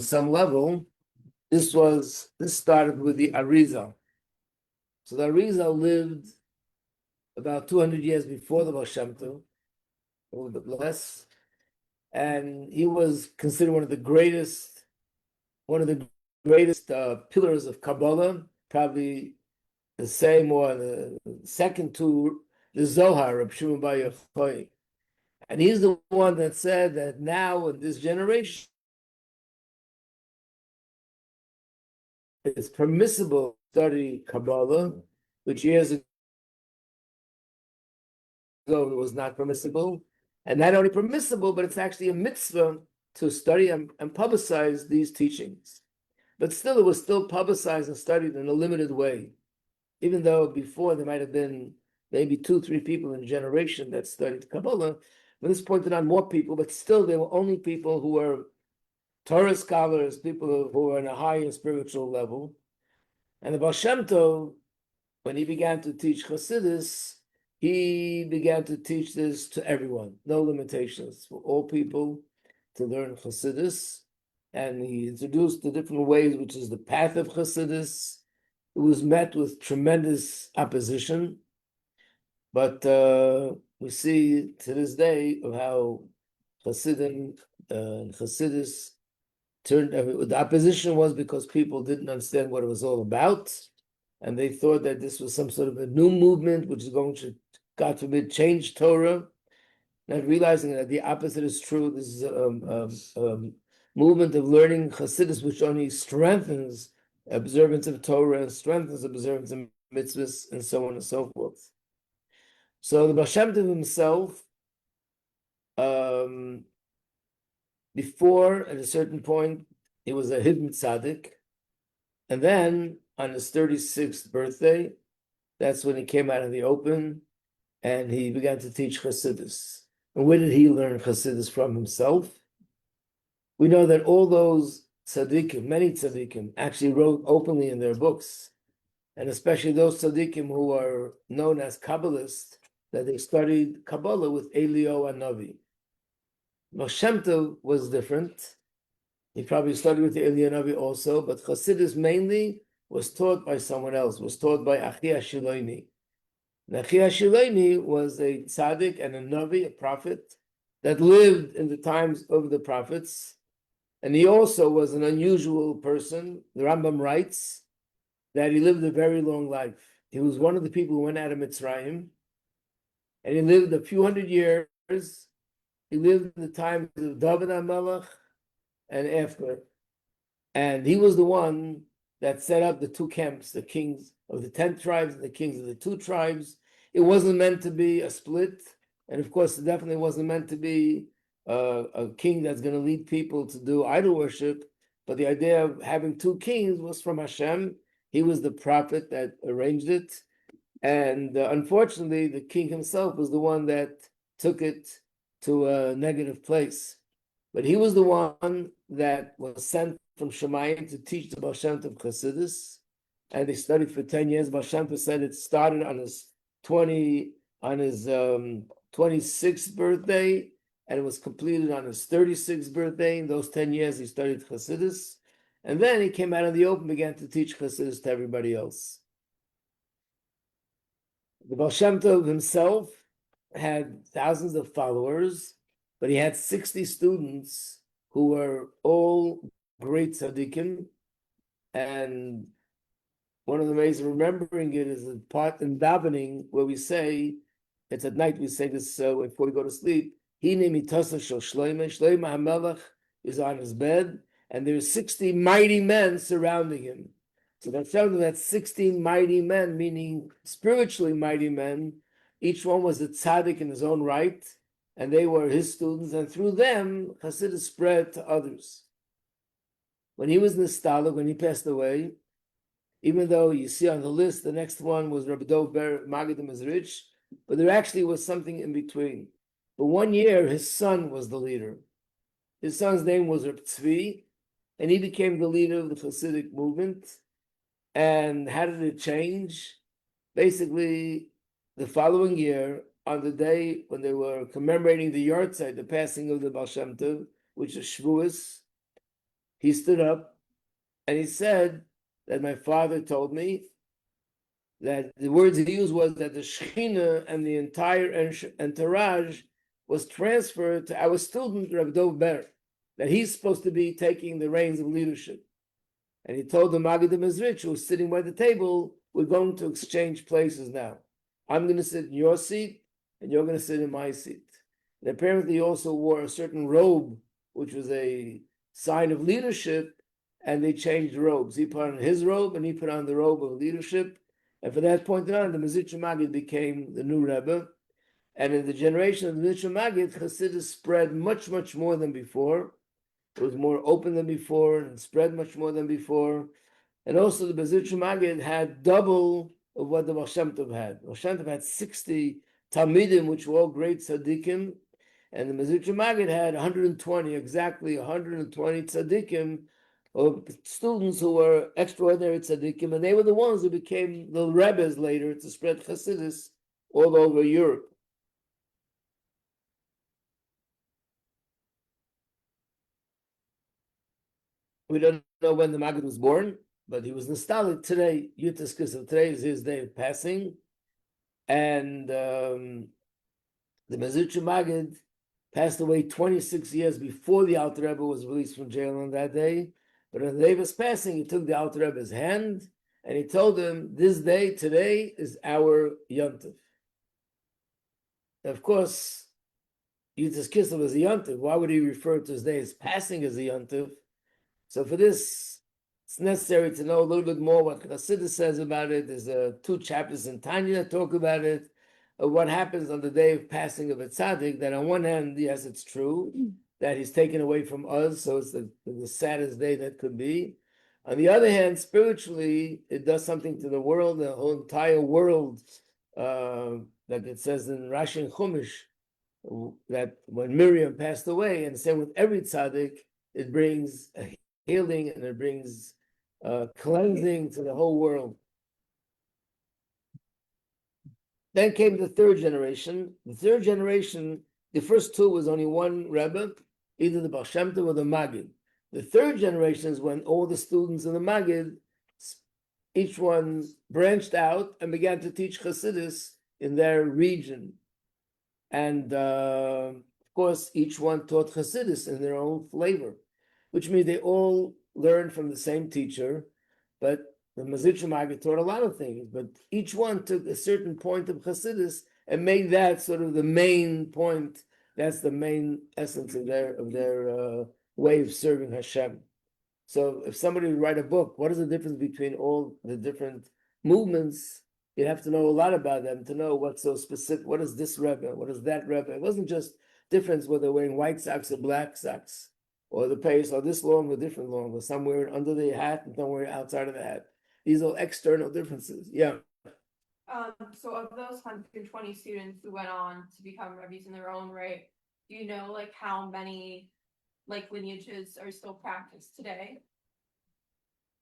some level, this started with the Arizal. So the Arizal lived about 200 years before the Baal Shem Tov, a little bit less, and he was considered one of the greatest pillars of Kabbalah, probably the same or the second to the Zohar of Shimon Bar Yochai. And he's the one that said that now in this generation, it's permissible to study Kabbalah, which years ago it was not permissible. And not only permissible, but it's actually a mitzvah to study and publicize these teachings. But still, it was still publicized and studied in a limited way. Even though before there might have been maybe 2-3 people in a generation that studied Kabbalah, but this pointed out more people, but still there were only people who were Torah scholars, people who were on a higher spiritual level. And the Baal Shem Tov, when he began to teach Chassidus, he began to teach this to everyone, no limitations, for all people to learn Chassidus. And he introduced the different ways, which is the path of Chassidus. It was met with tremendous opposition, but we see to this day of how Chassidim and Chassidus turned. The opposition was because people didn't understand what it was all about, and they thought that this was some sort of a new movement which is going to, God forbid, change Torah, not realizing that the opposite is true. This is a movement of learning Chassidus, which only strengthens observance of Torah and strengthens observance of mitzvahs and so on and so forth. So the Baal Shem Tov himself, before at a certain point, he was a hidden tzaddik, and then on his 36th birthday, that's when he came out in the open, and he began to teach Chassidus. And where did he learn Chassidus from himself? We know that all those tzaddikim, many tzaddikim, actually wrote openly in their books, and especially those tzaddikim who are known as Kabbalists, that they studied Kabbalah with Elio and Navi. Baal Shem Tov was different. He probably studied with Elio and Navi also, but Chassidus mainly was taught by someone else, was taught by Achi HaShiloini. And Achi HaShiloini was a tzaddik and a Navi, a prophet, that lived in the times of the prophets. And he also was an unusual person. The Rambam writes that he lived a very long life. He was one of the people who went out of Mitzrayim, and he lived a few hundred years. He lived in the times of David HaMelech and after. And he was the one that set up the 2 camps, the kings of the 10 tribes and the kings of the 2 tribes. It wasn't meant to be a split. And of course, it definitely wasn't meant to be a king that's going to lead people to do idol worship. But the idea of having 2 kings was from Hashem. He was the prophet that arranged it. And unfortunately, the king himself was the one that took it to a negative place. But he was the one that was sent from Shemayim to teach the Baal Shem Tov Chassidus. And they studied for 10 years. Baal Shem Tov said it started on his 26th birthday, and it was completed on his 36th birthday. In those 10 years, he studied Chassidus. And then he came out in the open, began to teach Chassidus to everybody else. The Baal Shem Tov himself had thousands of followers, but he had 60 students who were all great tzaddikim. And one of the ways of remembering it is the part in davening where we say, it's at night, we say this before we go to sleep, Hine mitasa shel Shlomo, Shlomo HaMelech is on his bed, and there's 60 mighty men surrounding him. So that's 16 mighty men, meaning spiritually mighty men. Each one was a tzaddik in his own right, and they were his students, and through them, Chassidus spread to others. When he was nostalgic, when he passed away, even though you see on the list, the next one was Rabbi Dov Ber Magadim is rich, but there actually was something in between. But one year, his son was the leader. His son's name was Reb Tzvi, and he became the leader of the Hasidic movement. And how did it change? Basically, the following year, on the day when they were commemorating the Yortzeit, the passing of the Baal Shem Tov, which is Shavuos, he stood up and he said that my father told me that the words he used was that the Shekhinah and the entire entourage was transferred to our student, Rabbi Dov Ber, that he's supposed to be taking the reins of leadership. And he told the Maggid Mezrich, who was sitting by the table, we're going to exchange places now. I'm going to sit in your seat, and you're going to sit in my seat. And apparently he also wore a certain robe, which was a sign of leadership, and they changed robes. He put on his robe, and he put on the robe of leadership. And from that point on, the Mezritcher Maggid became the new Rebbe. And in the generation of the Mezritcher Maggid, Chassidus spread much, much more than before. It was more open than before and spread much more than before. And also the Mezritcher Maggid had double of what the Baal Shem Tov had. Baal Shem Tov had 60 Talmidim, which were all great tzaddikim. And the Mezritcher Maggid had 120, exactly 120 tzaddikim, of students who were extraordinary tzaddikim, and they were the ones who became the Rebbes later to spread Chassidus all over Europe. We don't know when the Maggid was born, but he was nostalgic today. Yutas Kislev, today is his day of passing. And the Mezritcher Maggid passed away 26 years before the Alter Rebbe was released from jail on that day. But on the day of his passing, he took the Alter Rebbe's hand and he told him, this day, today, is our Yontif. Of course, Yutas Kislev was a Yontif. Why would he refer to his day as passing as a Yontif? So for this, it's necessary to know a little bit more what Chassidus says about it. There's 2 chapters in Tanya that talk about it, of what happens on the day of passing of a tzaddik, that on one hand, yes, it's true, that he's taken away from us, so it's the saddest day that could be. On the other hand, spiritually, it does something to the world, the whole entire world, like it says in Rashi and Chumash, that when Miriam passed away, and same with every tzaddik, it brings a healing and it brings cleansing to the whole world. Then came the 3rd generation. The 3rd generation, the first 2 was only one Rebbe, either the Baal Shem Tov or the Maggid. The 3rd generation is when all the students in the Maggid, each one branched out and began to teach Chassidus in their region. And of course, each one taught Chassidus in their own flavor, which means they all learned from the same teacher, but the Mezritcher Maggid taught a lot of things, but each one took a certain point of Chassidus and made that sort of the main point. That's the main essence of their way of serving Hashem. So if somebody would write a book, what is the difference between all the different movements? You'd have to know a lot about them to know what's so specific. What is this Rebbe? What is that Rebbe? It wasn't just difference whether they're wearing white socks or black socks, or the pace, or this long or different long, or somewhere under the hat and somewhere outside of the hat. These are external differences. Yeah. So of those 120 students who went on to become Rebbes in their own right, do you know like how many like lineages are still practiced today?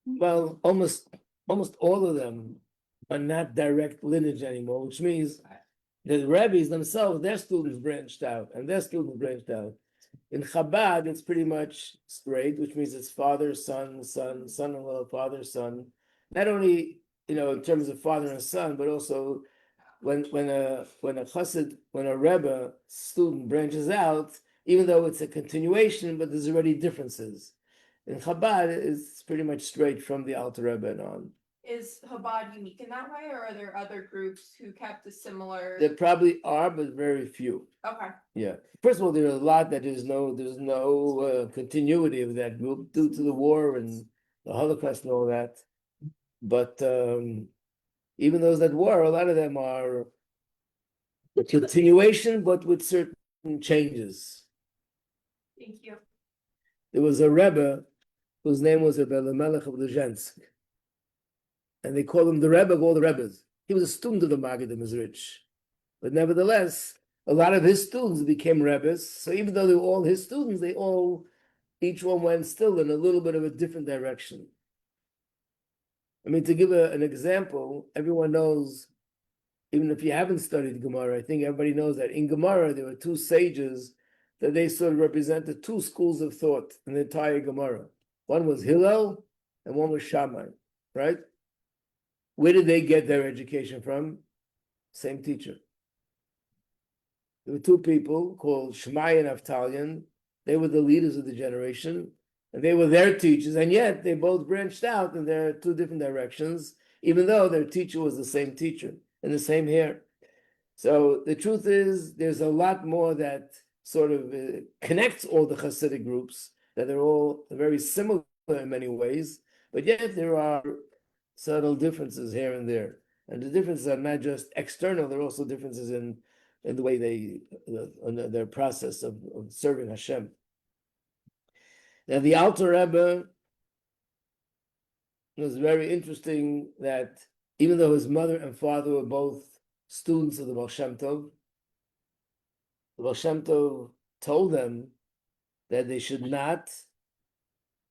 Well, almost all of them are not direct lineage anymore, which means the Rebbes themselves, their students branched out, and their students branched out. In Chabad, it's pretty much straight, which means it's father, son, son, son-in-law, father, son. Not only, in terms of father and son, but also when a chassid, when a Rebbe student branches out, even though it's a continuation, but there's already differences. In Chabad, it's pretty much straight from the Alter Rebbe and on. Is Chabad unique in that way, or are there other groups who kept a similar? There probably are, but very few. Okay. Yeah. First of all, there are a lot that there's no continuity of that group due to the war and the Holocaust and all that. But even those that were, a lot of them are a continuation, but with certain changes. Thank you. There was a Rebbe whose name was Rebbe Melech of Lezhensk. And they called him the Rebbe of all the Rebbes. He was a student of the Maggid and was rich. But nevertheless, a lot of his students became Rebbes. So even though they were all his students, each one went still in a little bit of a different direction. I mean, to give an example, everyone knows, even if you haven't studied Gemara, I think everybody knows that in Gemara, there were 2 sages that they sort of represented 2 schools of thought in the entire Gemara. One was Hillel and one was Shammai, right? Where did they get their education from? Same teacher. There were two people called Shammai and Avtalion. They were the leaders of the generation, and they were their teachers, and yet they both branched out in their two different directions, even though their teacher was the same teacher and the same hair. So the truth is, there's a lot more that sort of connects all the Hasidic groups, that they're all very similar in many ways, but yet there are subtle differences here and there. And the differences are not just external, there are also differences in the way they, their process of serving Hashem. Now, the Alter Rebbe was very interesting that even though his mother and father were both students of the Baal Shem Tov, the Baal Shem Tov told them that they should not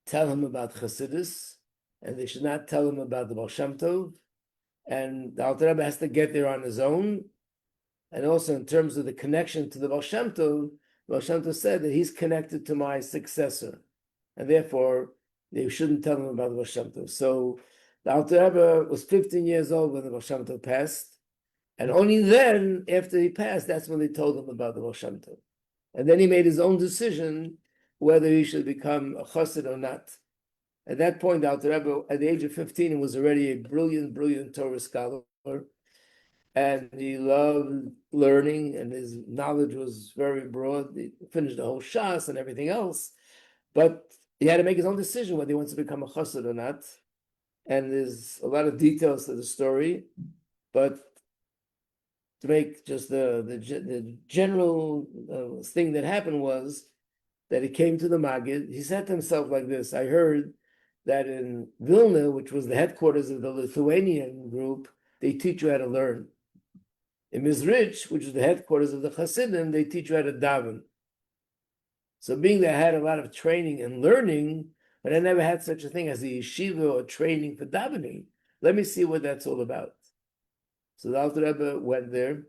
tell him about Chassidus, and they should not tell him about the Baal Shem Tov, and the Alter Rebbe has to get there on his own. And also in terms of the connection to the Baal Shem Tov said that he's connected to my successor, and therefore they shouldn't tell him about the Baal Shem Tov. So the Alter Rebbe was 15 years old when the Baal Shem Tov passed, and only then, after he passed, that's when they told him about the Baal Shem Tov. And then he made his own decision whether he should become a chassid or not. At that point, the Alter Rebbe, at the age of 15, he was already a brilliant Torah scholar, and he loved learning, and his knowledge was very broad. He finished the whole Shas and everything else, but he had to make his own decision whether he wants to become a chassid or not. And there's a lot of details to the story, but to make just the general thing that happened was that he came to the Maggid. He said to himself like this: I heard that in Vilna, which was the headquarters of the Lithuanian group, they teach you how to learn. In Mizrich, which is the headquarters of the Hasidim, they teach you how to daven. So being that I had a lot of training and learning, but I never had such a thing as a yeshiva or training for davening, let me see what that's all about. So the Alter Rebbe went there,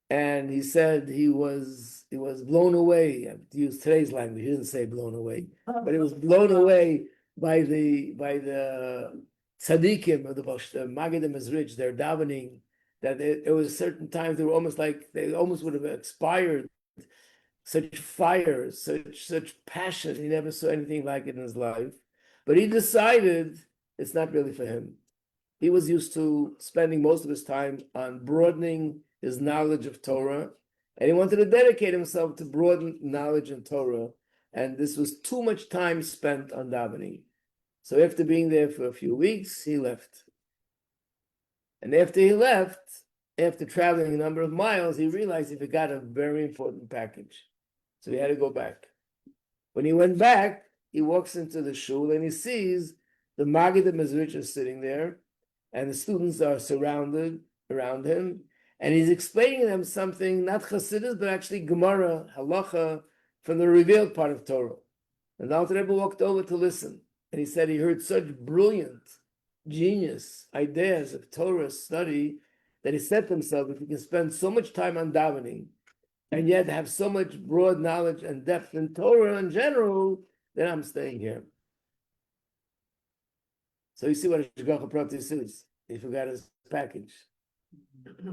and he said he was blown away. I have to use today's language. He didn't say blown away, but he was blown away by the tzaddikim of the Maggid and Mizrich. Their davening, that it was certain times they were almost like they almost would have expired. Such fire, such passion. He never saw anything like it in his life. But he decided it's not really for him. He was used to spending most of his time on broadening his knowledge of Torah, and he wanted to dedicate himself to broaden knowledge in Torah. And this was too much time spent on davening. So after being there for a few weeks, he left. And after he left, after traveling a number of miles, he realized he forgot a very important package. So he had to go back. When he went back, he walks into the shul and he sees the Maggid and Mizrich is sitting there, and the students are surrounded around him, and he's explaining to them something, not Chassidus, but actually Gemara, Halacha, from the revealed part of Torah. And the Alter Rebbe walked over to listen, and he said he heard such brilliant, genius ideas of Torah study that he said to himself, if he can spend so much time on davening, and yet have so much broad knowledge and depth in Torah in general, then I'm staying here. So you see what a Shgacha Pratis is. He forgot his package.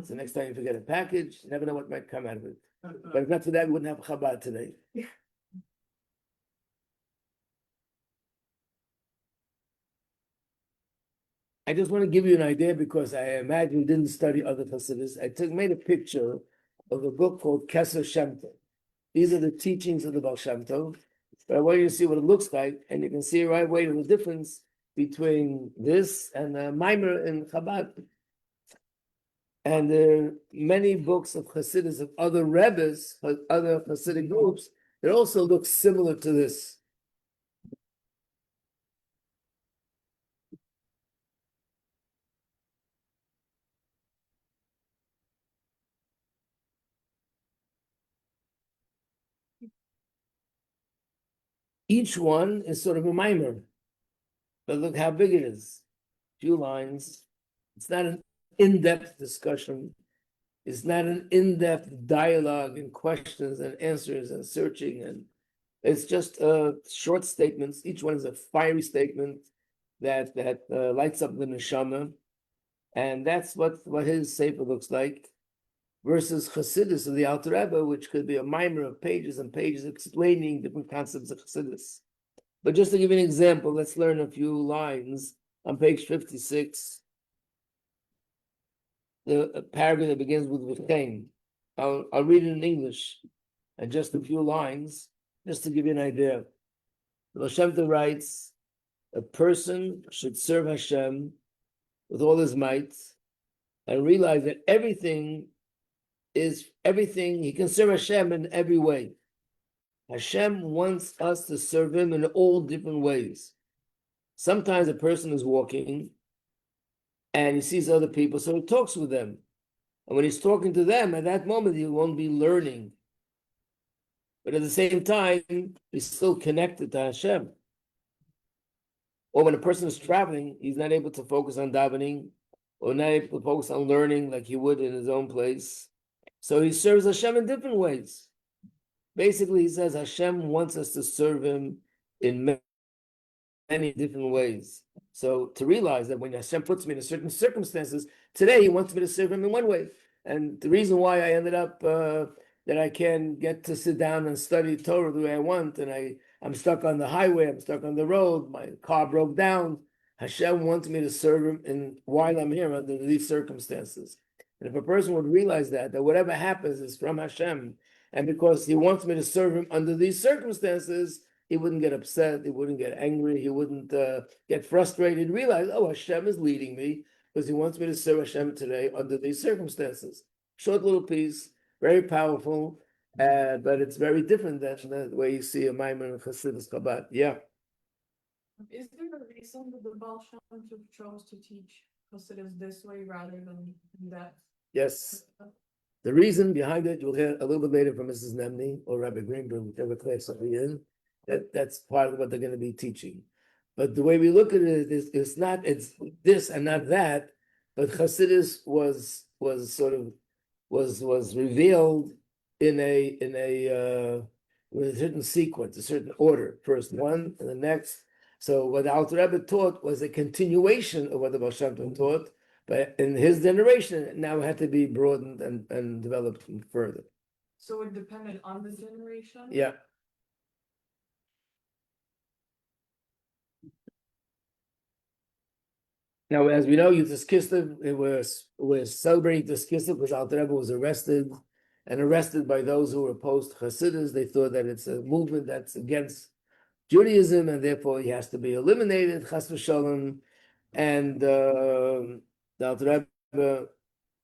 So next time you forget a package, you never know what might come out of it. But if not for that, we wouldn't have Chabad today. I just want to give you an idea because I imagine you didn't study other Hasidus. Made a picture of a book called Kesser Shem Tov. These are the teachings of the Baal Shem Tov. But I want you to see what it looks like, and you can see right away the difference between this and Maimer in Chabad. And there are many books of Hasidus of other Rebbes, other Hasidic groups, that also look similar to this. Each one is sort of a mimer, but look how big it is. Few lines. It's not an in-depth discussion. It's not an in-depth dialogue and questions and answers and searching. And It's just short statements. Each one is a fiery statement that lights up the neshama, and that's what his sefer looks like. Versus Chassidus of the Alter Rebbe, which could be a mimer of pages and pages explaining different concepts of Chassidus. But just to give you an example, let's learn a few lines on page 56. The paragraph that begins with V'chein. I'll read it in English, and just a few lines, just to give you an idea. The Shem Tov writes, a person should serve Hashem with all his might and realize that everything, he can serve Hashem in every way. Hashem wants us to serve him in all different ways. Sometimes a person is walking and he sees other people, so he talks with them. And when he's talking to them, at that moment, he won't be learning. But at the same time, he's still connected to Hashem. Or when a person is traveling, he's not able to focus on davening, or not able to focus on learning like he would in his own place. So he serves Hashem in different ways. Basically, he says Hashem wants us to serve him in many different ways. So to realize that when Hashem puts me in certain circumstances, today he wants me to serve him in one way. And the reason why I ended up that I can get to sit down and study Torah the way I want, and I'm stuck on the highway, I'm stuck on the road, my car broke down. Hashem wants me to serve him while I'm here under these circumstances. And if a person would realize that whatever happens is from Hashem, and because he wants me to serve him under these circumstances, he wouldn't get upset, he wouldn't get angry, he wouldn't get frustrated, realize, oh, Hashem is leading me because he wants me to serve Hashem today under these circumstances. Short little piece, very powerful, but it's very different than the way you see a Maimon and Chassidus Chabad. Yeah. Is there a reason that the Baal Shem Tov chose to teach Chassidus this way rather than that? Yes. The reason behind it, you'll hear a little bit later from Mrs. Nemni or Rabbi Greenberg, whichever class I'll be in. That's part of what they're going to be teaching. But the way we look at it is it's this and not that, but Chassidus was revealed in a with a certain sequence, a certain order. First one and the next. So what the Alter Rebbe taught was a continuation of what the Baal Shem Tov taught, but in his generation, it now had to be broadened and developed further. So it depended on the generation? Yeah. Now, as we know, Yutas Kislev, we're celebrating this Kislev because Alter Rebbe was arrested by those who were opposed to Hasidus. They thought that it's a movement that's against Judaism, and therefore he has to be eliminated, Chas v'shalom. And the Alter Rebbe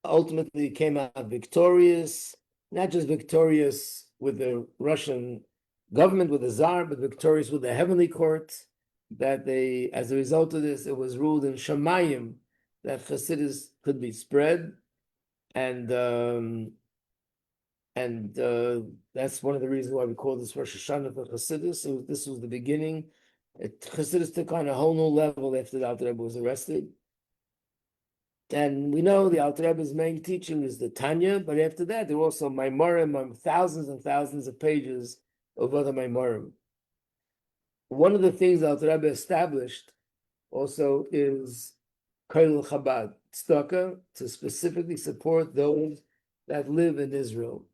ultimately came out victorious, not just victorious with the Russian government, with the Tsar, but victorious with the heavenly court. That they, as a result of this, it was ruled in Shamayim that Chassidus could be spread, and that's one of the reasons why we call this Rosh Hashanah for Chassidus. So this was the beginning. Chassidus took on a whole new level after the Alter Rebbe was arrested. And we know the Alter Rebbe's main teaching is the Tanya, but after that there were also Maimorim, thousands and thousands of pages of other Maimorim. One of the things the Alter Rebbe established also is Koil Chabad, tzedakah, to specifically support those that live in Israel.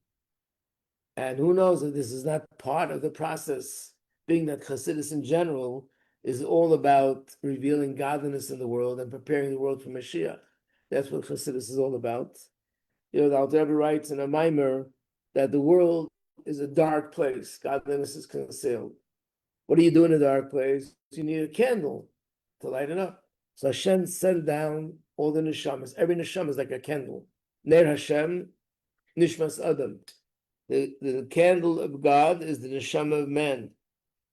And who knows that this is not part of the process, being that Chassidus in general is all about revealing godliness in the world and preparing the world for Mashiach. That's what Chassidus is all about. You know, the Alter Rebbe writes in a Maimer that the world is a dark place. Godliness is concealed. What do you do in a dark place? You need a candle to light it up. So Hashem sent down all the neshamas. Every neshama is like a candle. Ner Hashem, nishmas Adam. The candle of God is the neshama of man.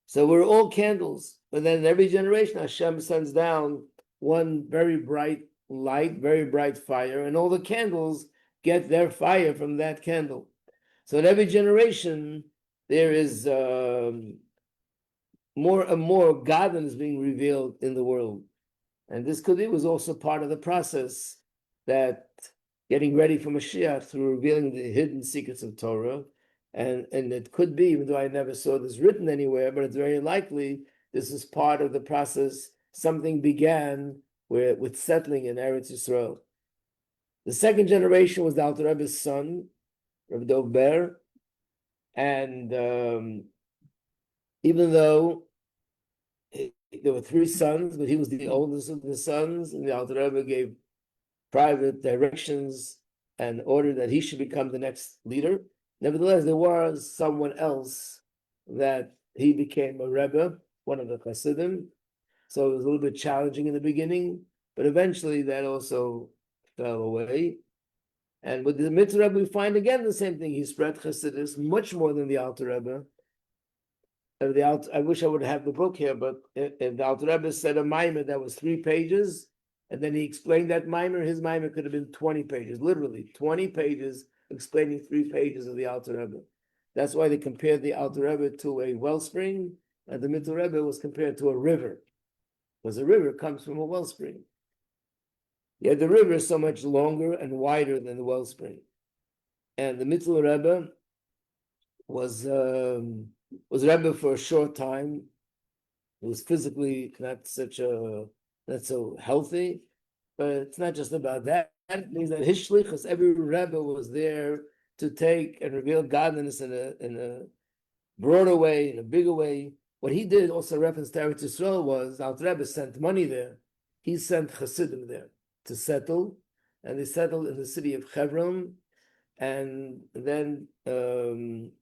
So we're all candles. But then in every generation, Hashem sends down one very bright light, very bright fire, and all the candles get their fire from that candle. So in every generation, there is more and more godliness being revealed in the world. And this was also part of the process that getting ready for Mashiach through revealing the hidden secrets of Torah. And it could be, even though I never saw this written anywhere, but it's very likely this is part of the process. Something began with settling in Eretz Yisrael. The second generation was the Alter Rebbe's son, Rabbi Dov Ber, and even though there were three sons, but he was the oldest of the sons, and the Alter Rebbe gave private directions and ordered that he should become the next leader. Nevertheless, there was someone else that he became a Rebbe, one of the Hasidim. So it was a little bit challenging in the beginning, but eventually that also fell away. And with the Mitzvah Rebbe, we find again the same thing. He spread Chassidus much more than the Alter Rebbe. I wish I would have the book here, but if the Alter Rebbe said a mimer that was 3 pages, and then he explained that mimer, his mimer could have been 20 pages, literally 20 pages explaining 3 pages of the Alter Rebbe. That's why they compared the Alter Rebbe to a wellspring, and the Mitzvah Rebbe was compared to a river, because a river comes from a wellspring. Yet the river is so much longer and wider than the wellspring. And the Mitzvah Rebbe was Rebbe for a short time. He was physically not so healthy, but it's not just about that. It means that his shlichus, every Rebbe was there to take and reveal godliness in a broader way, in a bigger way. What he did, also reference to Eretz Yisrael, was Alter Rebbe sent money there. He sent Hasidim there to settle, and they settled in the city of Hebron. And then and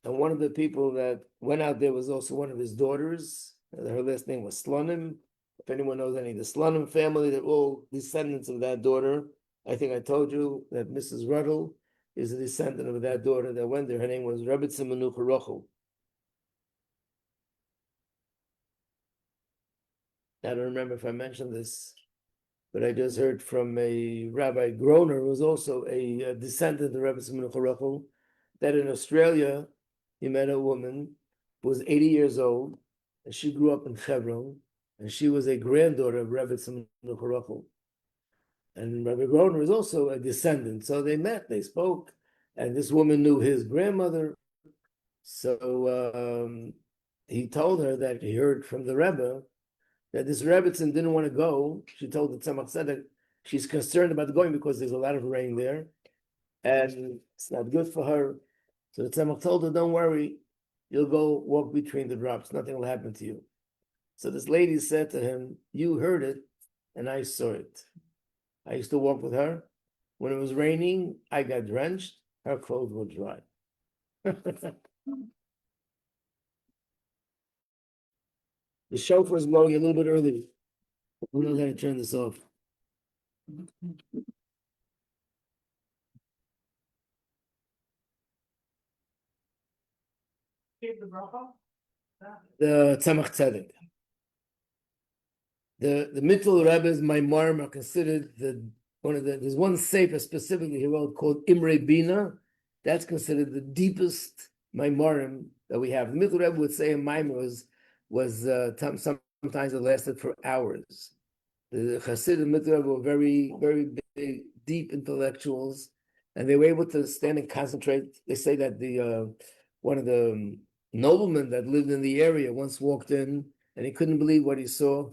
one of the people that went out there was also one of his daughters. Her last name was Slonim. If anyone knows any of the Slonim family, they're all descendants of that daughter. I think I told you that Mrs. Ruddle is a descendant of that daughter that went there. Her name was Rabbi Tzimanu Rochel. I don't remember if I mentioned this, but I just heard from a Rabbi Groner, who was also a descendant of Rabbi Tzimanu Rochel, that in Australia, he met a woman who was 80 years old, and she grew up in Hebron, and she was a granddaughter of Rabbi Tzimanu Rochel. And Rabbi Groner was also a descendant. So they met, they spoke, and this woman knew his grandmother. So he told her that he heard from the Rebbe that this Rebbitzin didn't want to go. She told the Tzemach Tzedek she's concerned about going because there's a lot of rain there, and it's not good for her. So the Tzemach told her, don't worry, you'll go walk between the drops. Nothing will happen to you. So this lady said to him, you heard it, and I saw it. I used to walk with her. When it was raining, I got drenched. Her clothes were dry. The chauffeur is blowing a little bit early. Who knows how to turn this off? The Tzemach Tzedek. The Mittel Rebbe's Maimarim are considered there's one sefer specifically he wrote called Imre Bina. That's considered the deepest Maimarim that we have. The Mittel Rebbe would say a Maimar was sometimes it lasted for hours. The Hasidim Mittel Rebbe were very, very big, deep intellectuals, and they were able to stand and concentrate. They say that the one of the noblemen that lived in the area once walked in, and he couldn't believe what he saw.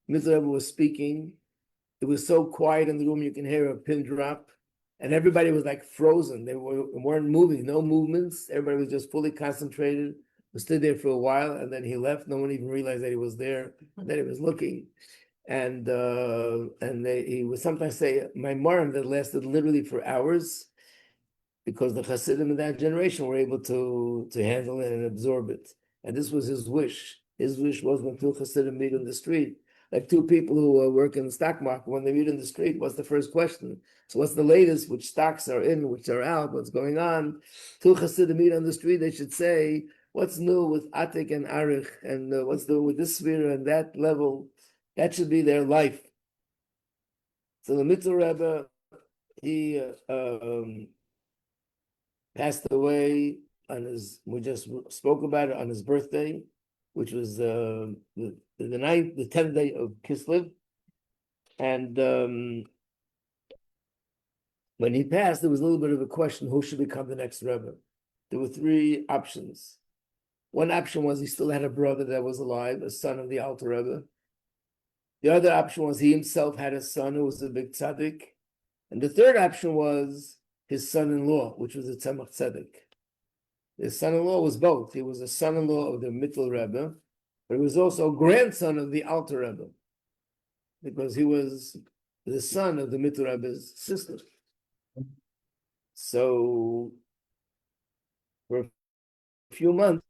Mittel Rebbe was speaking. It was so quiet in the room, you can hear a pin drop, and everybody was like frozen. They weren't moving, no movements. Everybody was just fully concentrated. We stood there for a while, and then he left. No one even realized that he was there, that he was looking. And he would sometimes say, my marim that lasted literally for hours, because the Hasidim in that generation were able to handle it and absorb it. And this was his wish. His wish was when two Hasidim meet in the street, like two people who work in the stock market, when they meet in the street, what's the first question? So what's the latest? Which stocks are in, which are out, what's going on? Two Hasidim meet on the street, they should say, what's new with Atik and Arich, and what's new with this sphere and that level? That should be their life. So the Mitzvah Rebbe, he passed away we just spoke about it, on his birthday, which was the 10th day of Kislev. And when he passed, there was a little bit of a question, who should become the next Rebbe? there were three options. One option was he still had a brother that was alive, a son of the Alter Rebbe. The other option was he himself had a son who was a big tzaddik. And the third option was his son-in-law, which was a Tzemach Tzedek. His son-in-law was both. He was a son-in-law of the Mittel Rebbe, but he was also a grandson of the Alter Rebbe, because he was the son of the Mittel Rebbe's sister. So for a few months,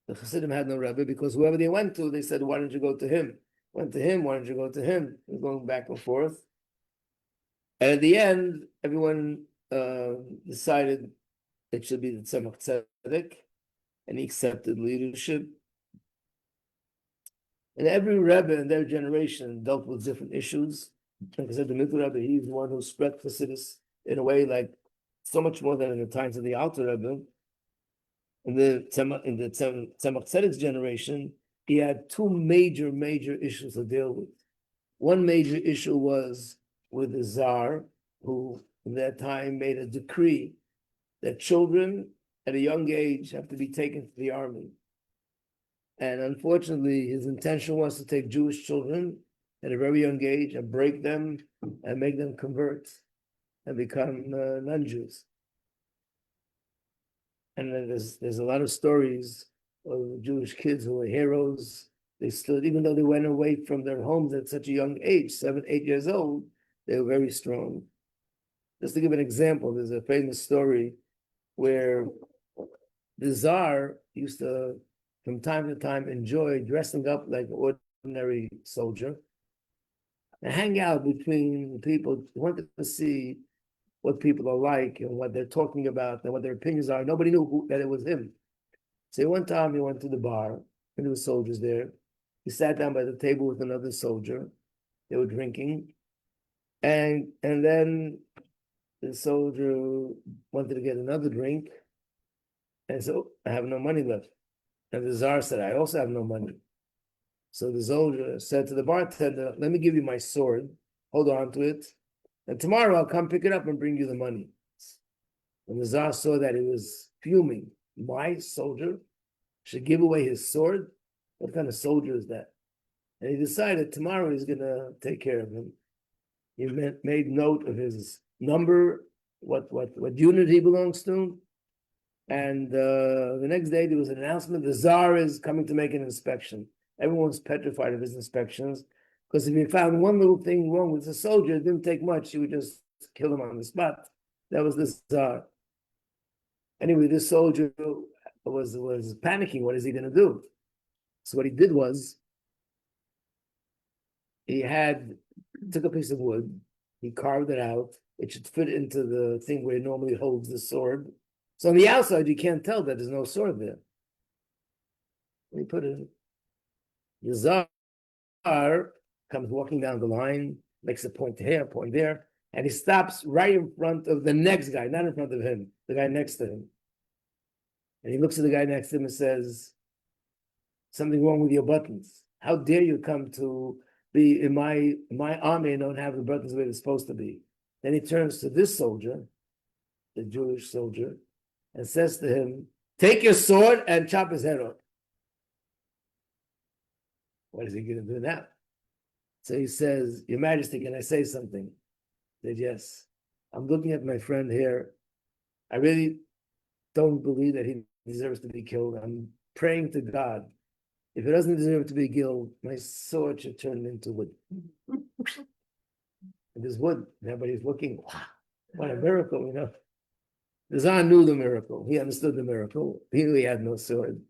the Chassidim had no Rebbe, because whoever they went to, they said, why don't you go to him? Went to him, why don't you go to him? They're going back and forth. And at the end, everyone decided it should be the Tzemach Tzedek, and he accepted leadership. And every Rebbe in their generation dealt with different issues. Like I said, the Mittel Rebbe, he's the one who spread Chassidus in a way like so much more than in the times of the Alter Rebbe. In the Tzemach Tzedek's generation, he had two major issues to deal with. One major issue was with the Tsar, who in that time made a decree that children at a young age have to be taken to the army. And unfortunately, his intention was to take Jewish children at a very young age and break them and make them convert and become non-Jews. And there's a lot of stories of Jewish kids who were heroes. They stood, even though they went away from their homes at such a young age, 7, 8 years old, they were very strong. Just to give an example, there's a famous story where the Tsar used to, from time to time, enjoy dressing up like an ordinary soldier and hang out between people. He wanted to see what people are like and what they're talking about and what their opinions are. Nobody knew that it was him. So one time he went to the bar, and there were soldiers there. He sat down by the table with another soldier. They were drinking. And then the soldier wanted to get another drink. And so I have no money left. And the Tsar said, I also have no money. So the soldier said to the bartender, let me give you my sword. Hold on to it. And tomorrow I'll come pick it up and bring you the money. When the Tsar saw that, he was fuming. My soldier should give away his sword? What kind of soldier is that? And he decided tomorrow he's going to take care of him. He made note of his number, what unit he belongs to. And the next day there was an announcement, the Tsar is coming to make an inspection. Everyone's petrified of his inspections, because if he found one little thing wrong with the soldier, it didn't take much, he would just kill him on the spot. That was the Tsar. Anyway, this soldier was panicking. What is he going to do? So what he did was, he took a piece of wood, he carved it out, it should fit into the thing where he normally holds the sword. So on the outside, you can't tell that there's no sword there. And he put it in. The Tsar comes walking down the line, makes a point here, point there, and he stops right in front of the next guy, not in front of him, the guy next to him. And he looks at the guy next to him and says, something wrong with your buttons. How dare you come to be in my army and don't have the buttons where they're supposed to be? Then he turns to this soldier, the Jewish soldier, and says to him, take your sword and chop his head off. What is he going to do now? So he says, Your Majesty, can I say something? He said, yes. I'm looking at my friend here. I really don't believe that he deserves to be killed. I'm praying to God. If he doesn't deserve to be killed, my sword should turn into wood. And there's wood. And everybody's looking, wow, what a miracle, you know. The Tsar knew the miracle. He understood the miracle. He knew he had no sword.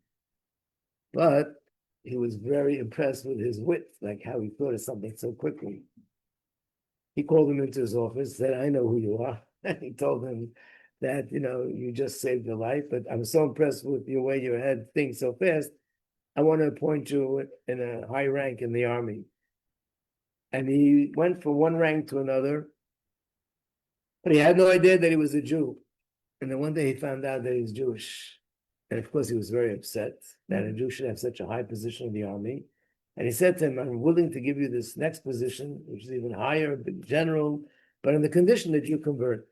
But he was very impressed with his wit, like how he thought of something so quickly. He called him into his office, said, I know who you are. And he told him that, you know, you just saved your life, but I'm so impressed with your way you had things so fast. I want to appoint you in a high rank in the army. And he went from one rank to another, but he had no idea that he was a Jew. And then one day he found out that he was Jewish. And of course, he was very upset that a Jew should have such a high position in the army. And he said to him, I'm willing to give you this next position, which is even higher, big general, but on the condition that you convert.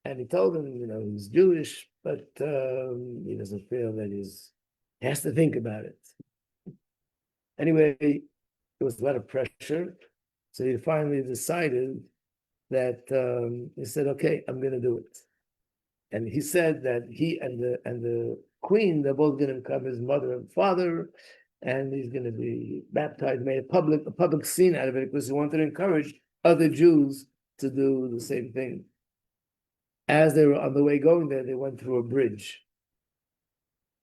And he told him, he's Jewish, but he doesn't feel that he has to think about it. Anyway, there was a lot of pressure. So he finally decided that he said, okay, I'm going to do it. And he said that he and the queen, they're both going to become his mother and father, and he's going to be baptized, made a public scene out of it, because he wanted to encourage other Jews to do the same thing. As they were on the way going there, they went through a bridge.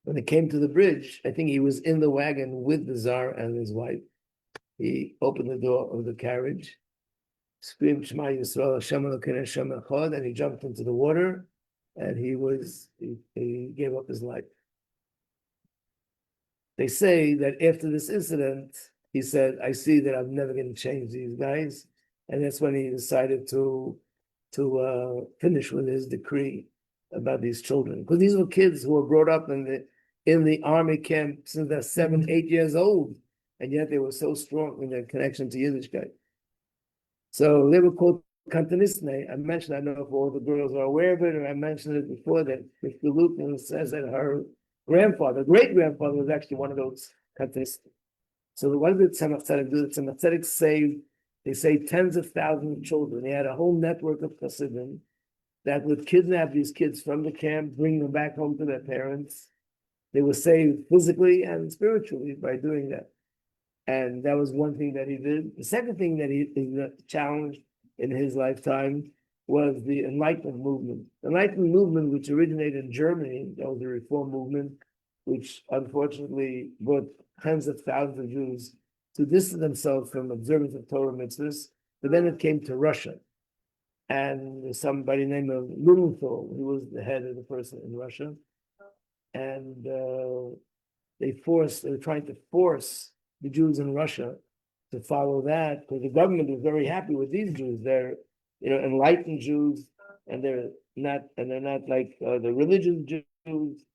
When they came to the bridge, I think he was in the wagon with the Tsar and his wife. He opened the door of the carriage, screamed Shema Yisrael, Hashem Elokeinu Hashem Echad, and he jumped into the water, and he gave up his life. They say that after this incident, he said, I see that I'm never going to change these guys. And that's when he decided to finish with his decree about these children. Because these were kids who were brought up in the army camp since they're 7, 8 years old. And yet they were so strong in their connection to Yiddishkeit. So they were called Kantanistne. I mentioned, I don't know if all the girls are aware of it, or I mentioned it before, that Mr. Luton says that her grandfather, great-grandfather, was actually one of those Kantanistne. So what did Tzemach Tzedek do? The Tzemach Tzedek saved, they say, tens of thousands of children. He had a whole network of Hasidim that would kidnap these kids from the camp, bring them back home to their parents. They were saved physically and spiritually by doing that. And that was one thing that he did. The second thing that he challenged in his lifetime was the Enlightenment movement. The Enlightenment movement, which originated in Germany, that was a reform movement, which unfortunately brought tens of thousands of Jews to distance themselves from observance of Torah mitzvahs. But then it came to Russia. And somebody named Lumenthal, who was the head of the person in Russia. And they were trying to force the Jews in Russia to follow that, because the government was very happy with these Jews. They're, enlightened Jews, and they're not like the religious Jews.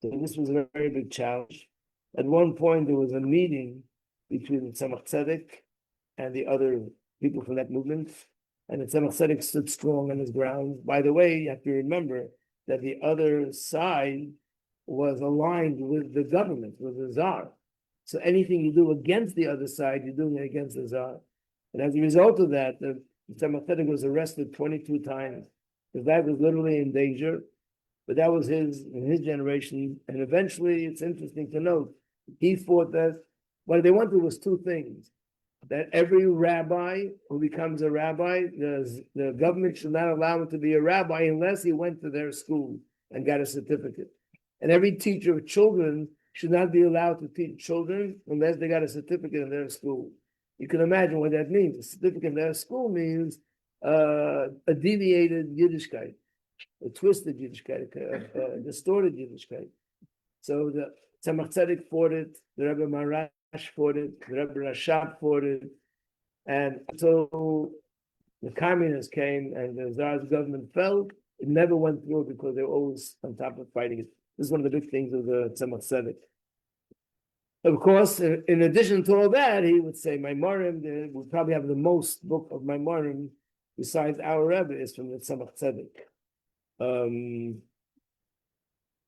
So this was a very big challenge. At one point, there was a meeting between Tzemach Tzedek and the other people from that movement, and the Tzemach Tzedek stood strong on his ground. By the way, you have to remember that the other side was aligned with the government, with the Tsar. So anything you do against the other side, you're doing it against the Tsar. And as a result of that, the Tzemach Tzedek was arrested 22 times. His life was literally in danger. But that was in his generation. And eventually, it's interesting to note, he fought that. What they wanted was two things. That every rabbi who becomes a rabbi, the government should not allow him to be a rabbi unless he went to their school and got a certificate. And every teacher of children should not be allowed to teach children unless they got a certificate in their school. You can imagine what that means. A certificate in their school means a deviated Yiddishkeit, a twisted Yiddishkeit, a distorted Yiddishkeit. So the Tzemach Tzedek fought it, the Rebbe Marash fought it, the Rebbe Rashab fought it, and so the communists came and the Tsar's government fell. It never went through because they were always on top of fighting it. This is one of the big things of the Tzemach Tzedek. Of course, in addition to all that, he would say, Maimorim, we probably have the most book of Maimorim besides our Rebbe is from the Tzemach Tzedek.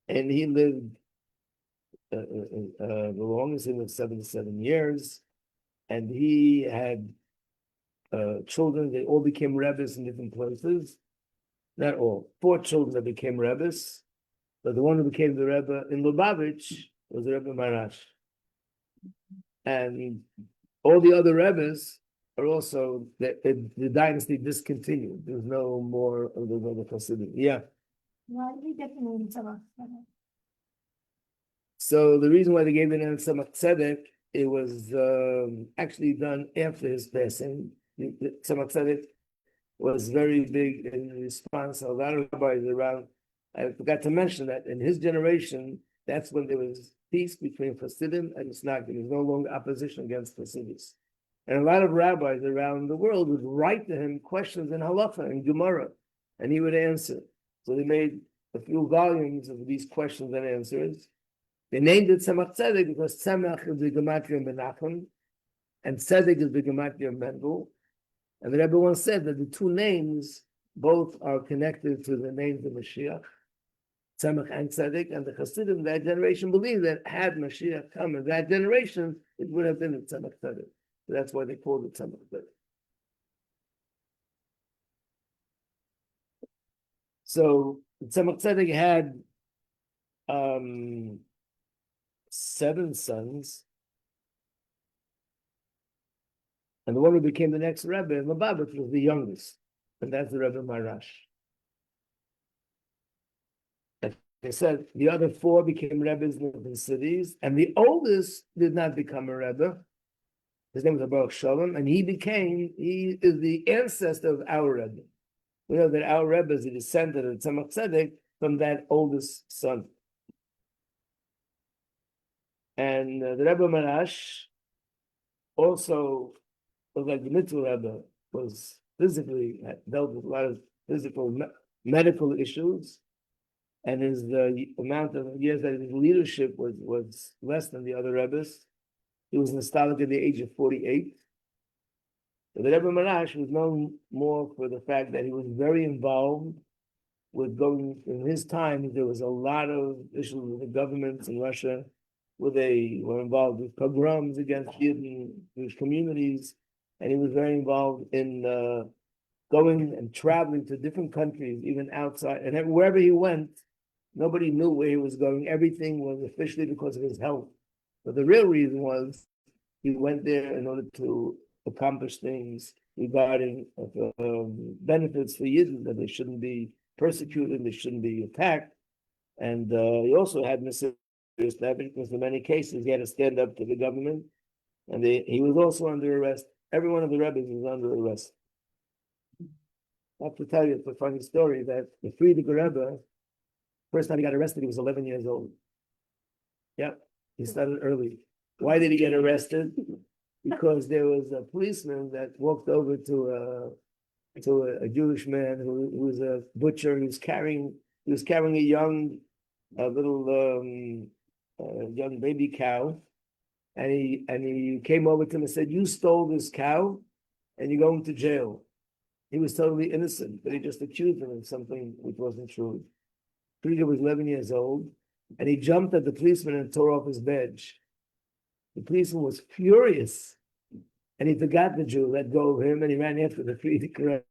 And he lived the longest, he lived 77 years. And he had children, they all became Rebbes in different places. Not all, 4 children that became Rebbes. But the one who became the Rebbe in Lubavitch was the Rebbe Marash. And all the other Rebbes are also, the dynasty discontinued. There's no more of the Rebbe Hasidim. Yeah. Why did he get the name Tzemach Tzedek? So the reason why they gave the name Tzemach Tzedek, it was actually done after his passing. Tzemach Tzedek was very big in response. A lot of rabbis around. I forgot to mention that in his generation, that's when there was peace between Hasidim and Misnagdim. There was no longer opposition against Hasidus. And a lot of rabbis around the world would write to him questions in Halacha and Gemara, and he would answer. So they made a few volumes of these questions and answers. They named it Tzemach Tzedek because Tzemach is the gematria Menachem, and Tzedek is the gematria Mendel. And the Rebbe once said that the two names both are connected to the names of Mashiach, Tzemach and Tzedek, and the Hasidim of that generation believe that had Mashiach come in that generation, it would have been a Tzemach Tzedek. So that's why they called it Tzemach Tzedek. So Tzemach Tzedek had 7 sons, and the one who became the next Rebbe, Lubavitch, was the youngest, and that's the Rebbe Marash. They said the other 4 became Rebbes in different cities, and the oldest did not become a Rebbe. His name was Baruch Shalom, and he is the ancestor of our Rebbe. We know that our Rebbe is a descendant of Tzemach Tzedek from that oldest son. And the Rebbe Marash also was like the Mitzvah Rebbe, was physically, dealt with a lot of physical medical issues. And the amount of years that his leadership was less than the other Rebbes. He was nostalgic at the age of 48. So the Rebbe Marash was known more for the fact that he was very involved with going, in his time, there was a lot of issues with the governments in Russia, where they were involved with pogroms against Jewish communities, and he was very involved in going and traveling to different countries, even outside, and wherever he went, nobody knew where he was going. Everything was officially because of his health. But the real reason was he went there in order to accomplish things regarding benefits for Yidden, that they shouldn't be persecuted, they shouldn't be attacked. And he also had mysterious damage because in many cases he had to stand up to the government. And he was also under arrest. Every one of the Rebbes was under arrest. I have to tell you, it's a funny story that the Friedrich Rebbe, first time he got arrested, he was 11 years old. Yep, he started early. Why did he get arrested? Because there was a policeman that walked over to a Jewish man who was a butcher. He was carrying a young young baby cow, and he came over to him and said, "You stole this cow, and you're going to jail." He was totally innocent, but he just accused him of something which wasn't true. Friedrich was 11 years old, and he jumped at the policeman and tore off his badge. The policeman was furious, and he forgot the Jew, let go of him, and he ran after the Friedrich Rebbe.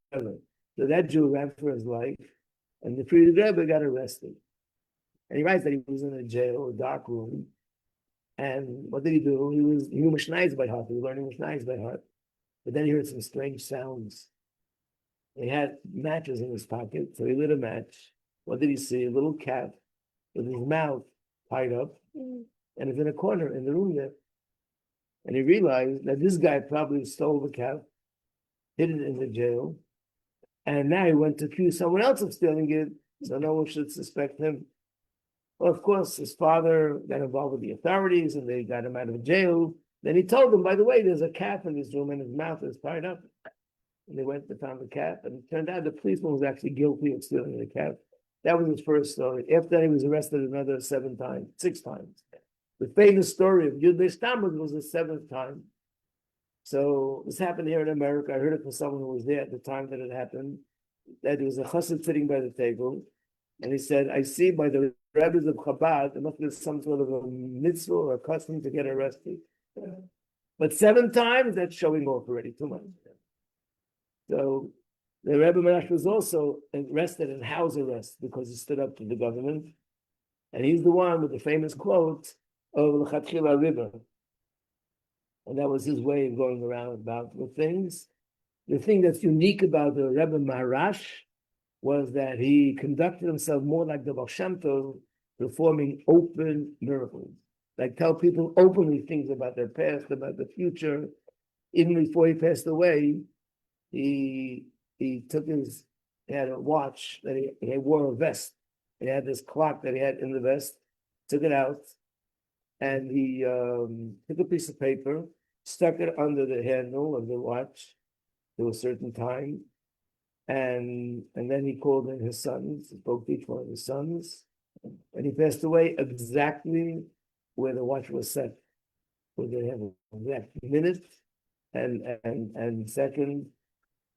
So that Jew ran for his life, and the Friedrich Rebbe got arrested. And he writes that he was in a jail, a dark room, and what did he do? He knew Mishnayos by heart. He was learning Mishnayos by heart. But then he heard some strange sounds. He had matches in his pocket, so he lit a match. What did he see? A little cat with his mouth tied up, and it's in a corner in the room there. And he realized that this guy probably stole the cat, hid it in the jail, and now he went to accuse someone else of stealing it, so no one should suspect him. Well, of course, his father got involved with the authorities, and they got him out of jail. Then he told them, by the way, there's a cat in this room, and his mouth is tied up. And they went and found the cat, and it turned out the policeman was actually guilty of stealing the cat. That was his first story. After that, he was arrested another 6 times. The famous story of Yudbei Stamud was the 7th time. So this happened here in America. I heard it from someone who was there at the time that it happened, that there was a chassid sitting by the table, and he said, I see by the rabbis of Chabad, there must be some sort of a mitzvah or a custom to get arrested. But 7 times, that's showing off already, too much. So the Rebbe Marash was also arrested in house arrest because he stood up to the government. And he's the one with the famous quote of L'chatchila River. And that was his way of going around about the things. The thing that's unique about the Rebbe Marash was that he conducted himself more like the Baal Shem Tov, performing open miracles. Like tell people openly things about their past, about the future. Even before he passed away, he had a watch that he wore a vest. He had this clock that he had in the vest, took it out, and he took a piece of paper, stuck it under the handle of the watch to a certain time, and then he called in his sons, spoke to each one of his sons, and he passed away exactly where the watch was set, where they have an exact minute and second.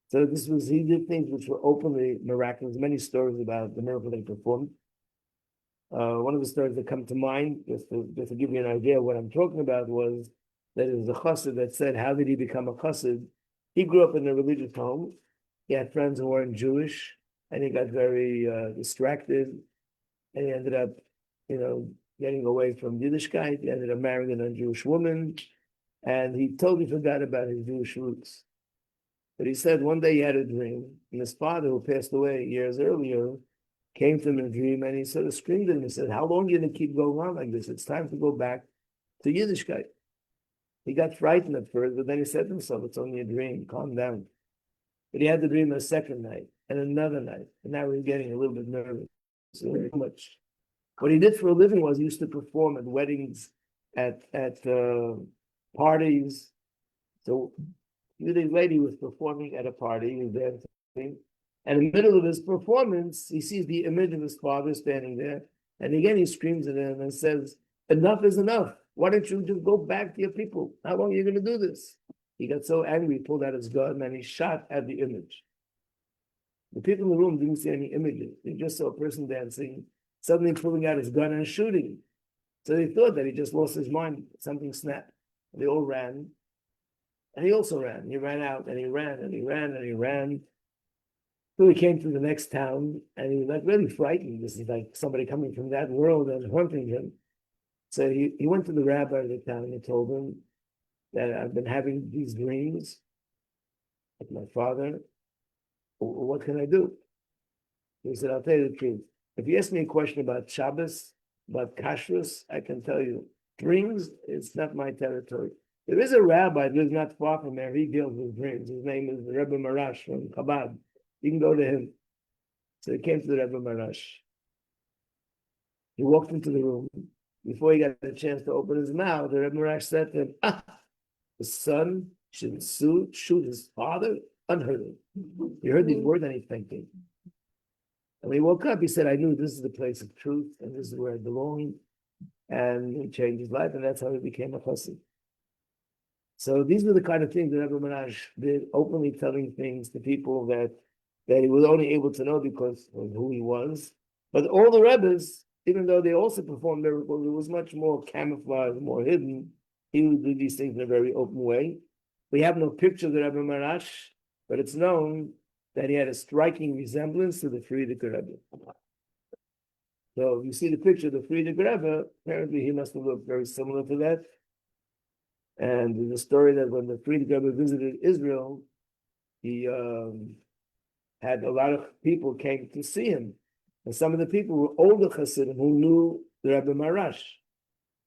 So he did things which were openly miraculous. Many stories about the miracle they performed. One of the stories that come to mind, just to give you an idea of what I'm talking about, was that there was a chassid that said, how did he become a chassid? He grew up in a religious home. He had friends who weren't Jewish, and he got very distracted, and he ended up, getting away from Yiddishkeit. He ended up marrying a non-Jewish woman, and he totally forgot about his Jewish roots. But he said one day he had a dream, and his father, who passed away years earlier, came to him in a dream, and he sort of screamed at him and said, how long are you going to keep going on like this? It's time to go back to Yiddishkeit. He got frightened at first, but then he said to himself, it's only a dream, calm down. But he had the dream a second night, and another night, and now he's getting a little bit nervous. So much. What he did for a living was he used to perform at weddings, at parties. So a few days later, he was performing at a party, he was dancing, and in the middle of his performance, he sees the image of his father standing there, and again he screams at him and says, enough is enough. Why don't you just go back to your people? How long are you going to do this? He got so angry, he pulled out his gun and he shot at the image. The people in the room didn't see any images. They just saw a person dancing, suddenly pulling out his gun and shooting. So they thought that he just lost his mind. Something snapped. They all ran. And he also ran. He ran out and he ran and he ran and he ran. So he came to the next town and he was like really frightened. This is like somebody coming from that world and haunting him. So he went to the rabbi of the town and he told him that I've been having these dreams with my father. What can I do? He said, I'll tell you the truth. If you ask me a question about Shabbos, about kashrus, I can tell you. Dreams, it's not my territory. There is a rabbi who is not far from there. He deals with dreams. His name is Rabbi Marash from Chabad. You can go to him. So he came to the Rabbi Marash. He walked into the room. Before he got a chance to open his mouth, the Rabbi Marash said to him, the son should shoot his father? Unheard of. He heard these words and he's thinking. And when he woke up, he said, I knew this is the place of truth and this is where I belong. And he changed his life, and that's how he became a chassid. So these were the kind of things that Rabbi Marash did, openly telling things to people that he was only able to know because of who he was. But all the Rebbes, even though they also performed miracles, it was much more camouflaged, more hidden. He would do these things in a very open way. We have no picture of the Rabbi Marash, but it's known that he had a striking resemblance to the Frierdiker Rebbe. So if you see the picture of the Frierdiker Rebbe, apparently he must have looked very similar to that. And there's a story that when the Frierdiker Rebbe visited Israel, he had a lot of people came to see him. And some of the people were older Hasidim who knew the Rebbe Marash.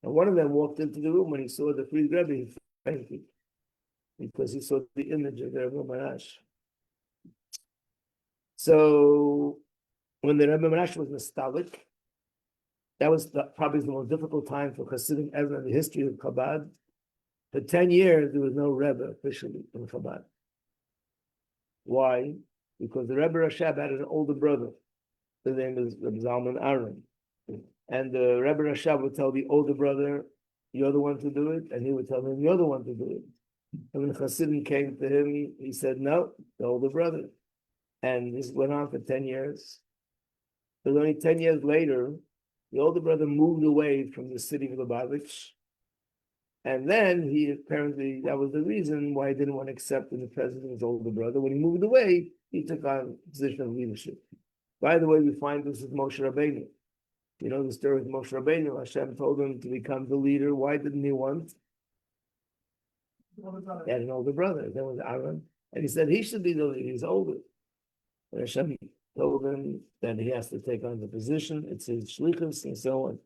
And one of them walked into the room when he saw the Frierdiker Rebbe, he fainted because he saw the image of the Rebbe Marash. So when the Rebbe Marash was nostalgic, that was probably the most difficult time for Hasidim ever in the history of Chabad. For 10 years, there was no Rebbe officially in Chabad. Why? Because the Rebbe Rashab had an older brother. His name is Rebbe Zalman Aaron. And the Rebbe Rashab would tell the older brother, you're the one to do it. And he would tell him, you're the one to do it. And when Hasidim came to him, he said, no, the older brother. And this went on for 10 years. But only 10 years later, the older brother moved away from the city of Lubavitch. And then he apparently, that was the reason why he didn't want to accept the presence of his older brother. When he moved away, he took on a position of leadership. By the way, we find this with Moshe Rabbeinu. You know the story with Moshe Rabbeinu. Hashem told him to become the leader. Why didn't he want? He had an older brother. That was Aaron. And he said he should be the leader. He's older. And Hashem told him that he has to take on the position. It's his shlichus and so on.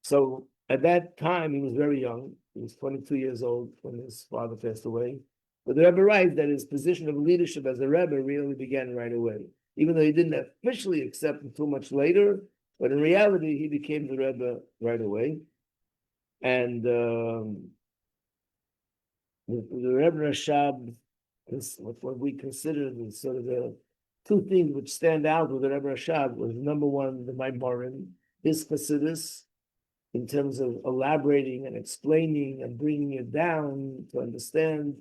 So at that time, he was very young. He was 22 years old when his father passed away. But the Rebbe writes that his position of leadership as a Rebbe really began right away. Even though he didn't officially accept until much later, but in reality, he became the Rebbe right away. And the Rebbe Rashab is what we consider the sort of the two things which stand out with the Rebbe Rashab was number one, the Maimarim, his Chassidus, in terms of elaborating and explaining and bringing it down to understand,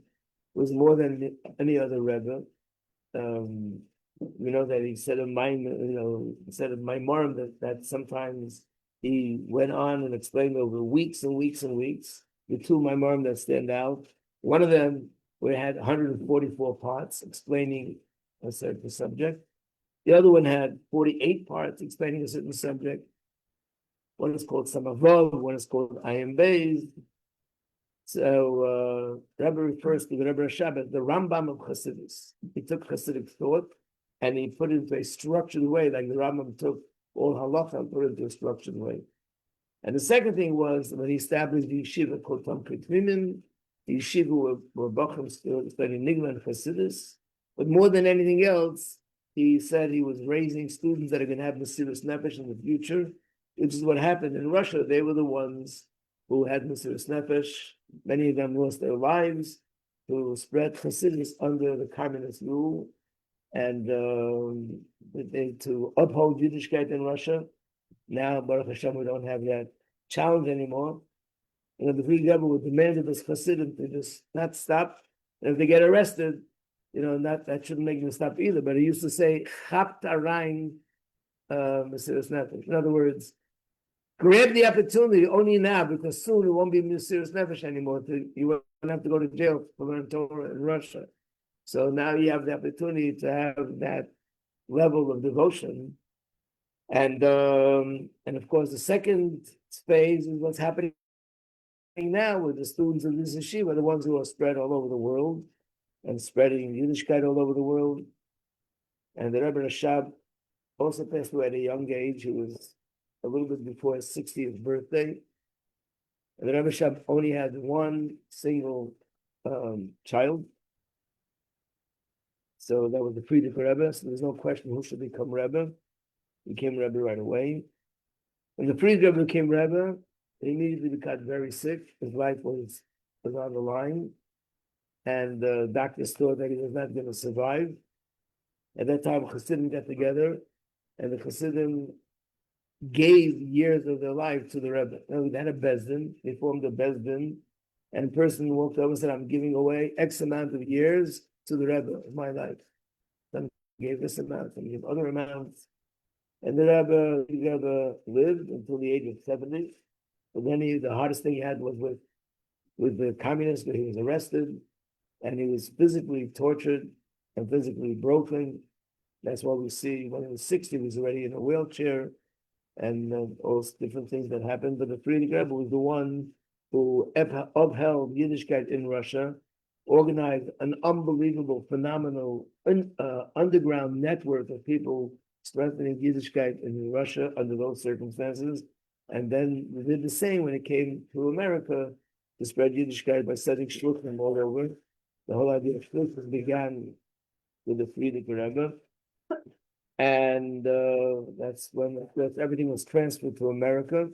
was more than any other Rebbe. we know that he said of mine, he said of my mom that sometimes he went on and explained over weeks and weeks and weeks. The two my mom that stand out. One of them we had 144 parts explaining a certain subject. The other one had 48 parts explaining a certain subject. One is called Samavov, one is called Ayam Beis. So Rabbi refers to the Rebbe Shabbat, the Rambam of Chassidus. He took Chassidic thought and he put it into a structured way, like the Rambam took all halacha and put it into a structured way. And the second thing was when he established the yeshiva called Tom Kritmimim, the yeshiva were Bachim studying Nigla and Chassidus. But more than anything else, he said he was raising students that are going to have Mesiras Nefesh in the future, which is what happened in Russia. They were the ones who had Mesiras Nefesh. Many of them lost their lives to spread Chassidus under the communist rule and to uphold Yiddishkeit in Russia. Now, Baruch Hashem, we don't have that challenge anymore. The Free Rebbe would demand of us Chassidim to just not stop. And if they get arrested, that shouldn't make them stop either. But he used to say, Chapt Arain Mesiras Nefesh. In other words, grab the opportunity only now, because soon it won't be Mesiras Nefesh anymore. You won't have to go to jail for learning Torah in Russia. So now you have the opportunity to have that level of devotion. And of course, the second phase is what's happening now with the students of this yeshiva, the ones who are spread all over the world and spreading Yiddishkeit all over the world. And the Rebbe Rashab also passed away at a young age. He was a little bit before his 60th birthday. And the Rebbe Rashab only had one single child. So that was the Friedrich Rebbe. So there's no question who should become Rebbe. He became Rebbe right away. When the Friedrich Rebbe became Rebbe, he immediately got very sick. His life was on the line. And the doctors thought that he was not going to survive. At that time, Chassidim got together, and the Chassidim gave years of their life to the Rebbe. Now, they had a Bezdin, they formed a Bezdin, and a person walked over and said, I'm giving away X amount of years to the Rebbe of my life. Some gave this amount, some gave other amounts. And the Rebbe lived until the age of 70. But then the hardest thing he had was with the communists, where he was arrested, and he was physically tortured and physically broken. That's why we see when he was 60, he was already in a wheelchair, and all different things that happened. But the Friedrich Rebbe was the one who upheld Yiddishkeit in Russia, organized an unbelievable, phenomenal underground network of people strengthening Yiddishkeit in Russia under those circumstances. And then we did the same when it came to America to spread Yiddishkeit by setting shluchim all over. The whole idea of shluchim began with the Friedrich Rebbe. And that's when everything was transferred to America.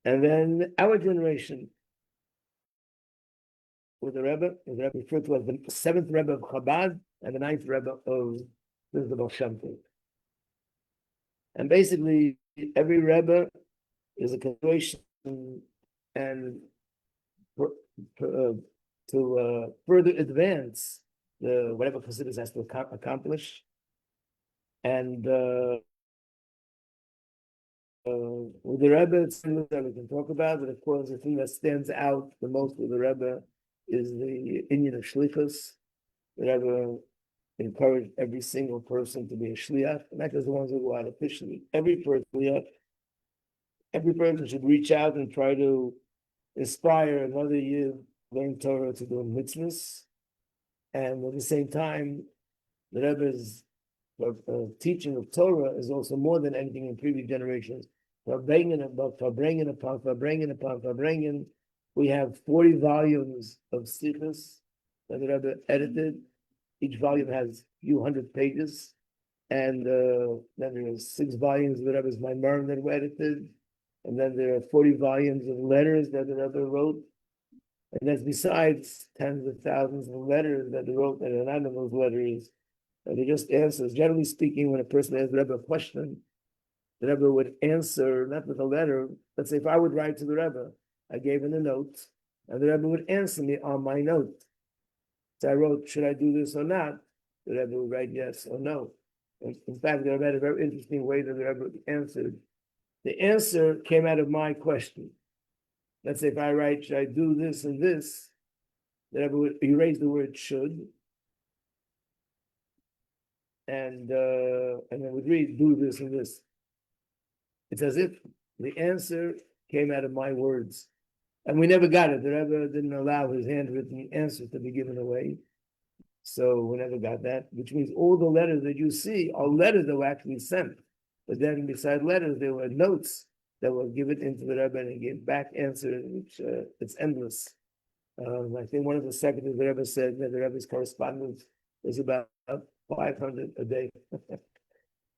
And then our generation, with the Rebbe referred to as the 7th Rebbe of Chabad and the 9th Rebbe of the Baal Shem Tov. And basically, every Rebbe is a continuation and to further advance whatever Chassidus has to accomplish. And with the Rebbe, it's things that we can talk about, but of course, the thing that stands out the most with the Rebbe is the Inyan of Shlichus. The Rebbe encouraged every single person to be a Shliach, not just the ones who go out officially. Every person should reach out and try to inspire another Yid learn Torah to do mitzvahs. And at the same time, the Rebbe's teaching of Torah is also more than anything in previous generations. Farbrengen upon Farbrengen upon Farbrengen. We have 40 volumes of Sichos that the Rebbe edited. Each volume has a few hundred pages. And then there are 6 volumes of the Rebbe's Maimarim that were edited. And then there are 40 volumes of letters that the Rebbe wrote. And that's besides tens of thousands of letters that they wrote that are not in those letters. They're just answers. Generally speaking, when a person asks the Rebbe a question, the Rebbe would answer, not with a letter. Let's say if I would write to the Rebbe, I gave him a note, and the Rebbe would answer me on my note. So I wrote, should I do this or not? The Rebbe would write yes or no. In fact, the Rebbe had a very interesting way that the Rebbe answered. The answer came out of my question. Let's say if I write, should I do this and this? The Rebbe would erase the word should. And then would read, do this and this. It's as if the answer came out of my words. And we never got it. The Rebbe didn't allow his handwritten answer to be given away. So we never got that, which means all the letters that you see are letters that were actually sent. But then beside letters, there were notes that were given into the Rebbe and he gave back answers, which it's endless. I think one of the secretaries of the Rebbe said that the Rebbe's correspondence is about 500 a day.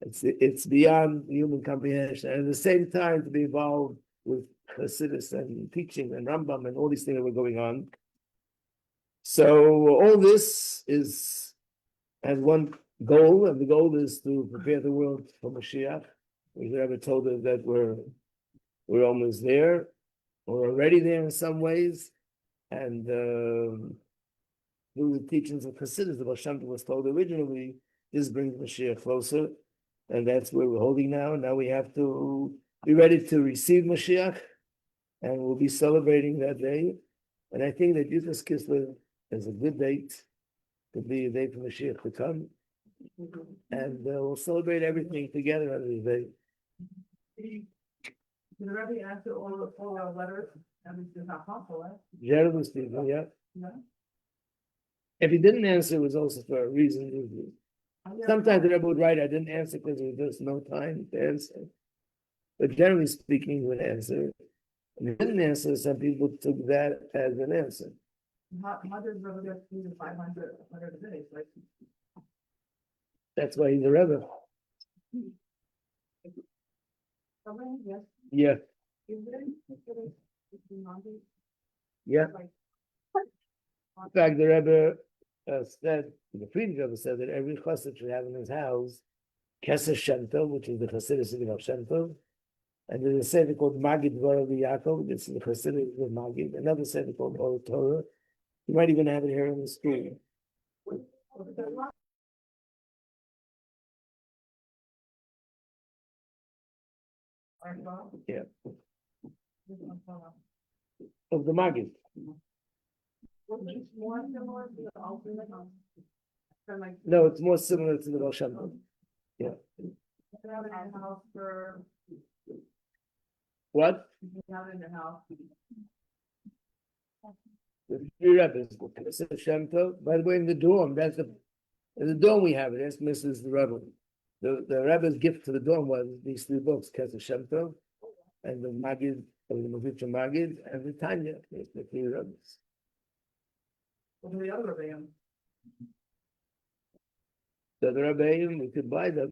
It's beyond human comprehension. And at the same time, to be involved with Chassidus and teaching and Rambam and all these things that were going on. So all this has one goal, and the goal is to prepare the world for Mashiach. We never told us that we're almost there. We're already there in some ways, and through the teachings of Chassidus, the Baal Shem Tov was told originally, this brings Mashiach closer, and that's where we're holding now. Now we have to be ready to receive Mashiach, and we'll be celebrating that day. And I think that Yudas Kislev is a good date to be a day for Mashiach to come, and we'll celebrate everything together on this day. Did the Rabbi answer all our letters? And it's not possible, right? Generally speaking, yeah. Yeah. If he didn't answer, it was also for a reason. Sometimes the Rebbe would write, I didn't answer because there was just no time to answer. But generally speaking, he would answer. And he didn't answer, some people took that as an answer. How does Rabbi get through the 500 letters a day? Like, That's why he's a Rebbe. something, yes, Yeah, is there? yeah. Like, In fact, the Rebbe said, the previous Rebbe said that every chassid should have in his house Kesser Shem Tov, which is the Chassidus of Shem Tov. And there's a sefer called Magid Dvorav Yaakov, this is the Chassidus of Magid. Another sefer called Or Torah. You might even have it here in the school. Yeah, of the Magid. More similar to the alternate. Than like. No, it's more similar to the Baal Shem Tov. Yeah. Have it in the house for, What? have it in the house. The three Rebbes, Kesser Shem Tov. By the way, in the dorm, in the dorm we have it. That's Mrs. the Rebbe. The Rebbe's gift to the dorm was these three books, Kesser Shem Tov, and the Magid, the Mavitcha Magid, and the Tanya, the three Rebbes. What are the other Rebbeim? The other Rebbeim, we could buy them.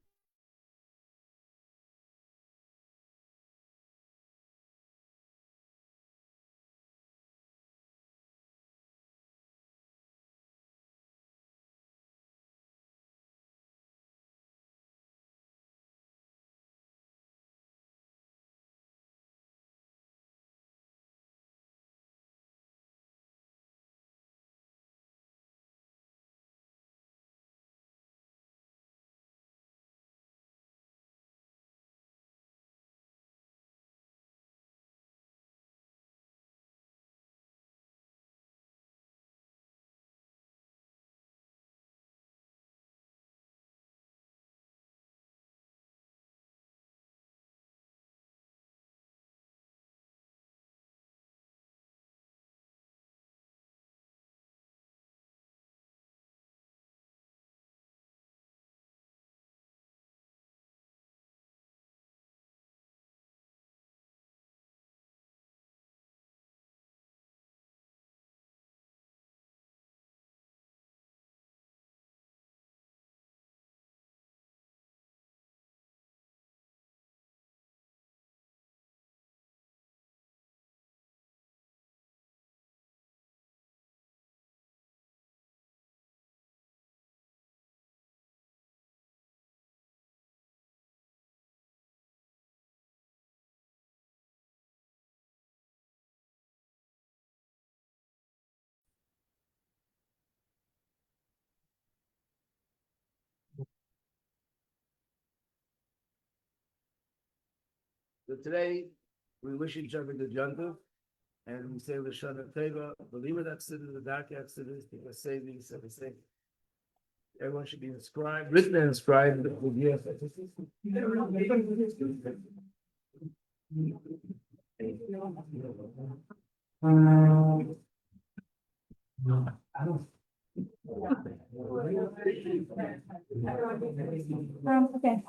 So today, we wish each other good Yontif, and we say Lashana Teva, believe it accident, the dark accident, because savings, and we say everyone should be inscribed, written and inscribed with yes. Okay.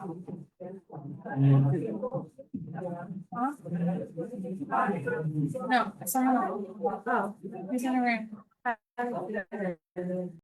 No, it's not. Oh, he's in a room.